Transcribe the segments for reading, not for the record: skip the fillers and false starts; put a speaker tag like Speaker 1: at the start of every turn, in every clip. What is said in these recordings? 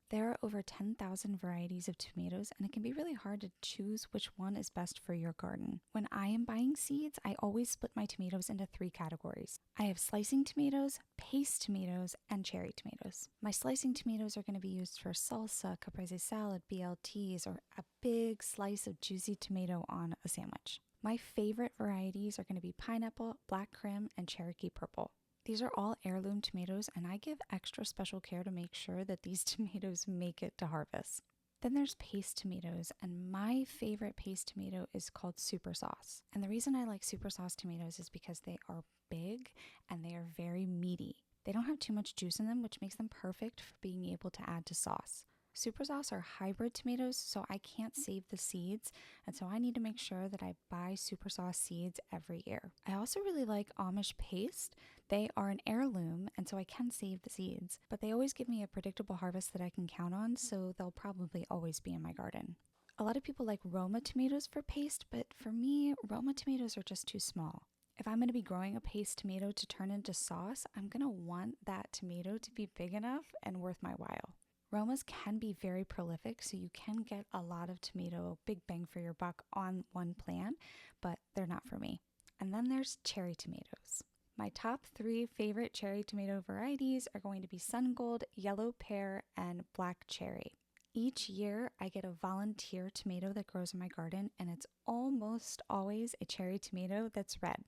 Speaker 1: There are over 10,000 varieties of tomatoes, and it can be really hard to choose which one is best for your garden. When I am buying seeds, I always split my tomatoes into 3 categories. I have slicing tomatoes, paste tomatoes, and cherry tomatoes. My slicing tomatoes are going to be used for salsa, caprese salad, BLTs, or a big slice of juicy tomato on a sandwich. My favorite varieties are going to be pineapple, black krim, and Cherokee purple. These are all heirloom tomatoes, and I give extra special care to make sure that these tomatoes make it to harvest. Then there's paste tomatoes, and my favorite paste tomato is called super sauce. And the reason I like super sauce tomatoes is because they are big and they are very meaty. They don't have too much juice in them, which makes them perfect for being able to add to sauce. Super sauce are hybrid tomatoes, so I can't save the seeds, and so I need to make sure that I buy super sauce seeds every year. I also really like Amish paste. They are an heirloom, and so I can save the seeds, but they always give me a predictable harvest that I can count on, so they'll probably always be in my garden. A lot of people like Roma tomatoes for paste, but for me, Roma tomatoes are just too small. If I'm going to be growing a paste tomato to turn into sauce, I'm going to want that tomato to be big enough and worth my while. Romas can be very prolific, so you can get a lot of tomato, big bang for your buck on one plant, but they're not for me. And then there's cherry tomatoes. My top 3 favorite cherry tomato varieties are going to be sun gold, yellow pear, and black cherry. Each year, I get a volunteer tomato that grows in my garden, and it's almost always a cherry tomato that's red.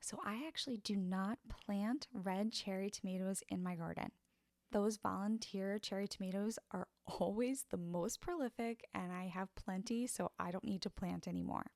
Speaker 1: So I actually do not plant red cherry tomatoes in my garden. Those volunteer cherry tomatoes are always the most prolific, and I have plenty, so I don't need to plant anymore.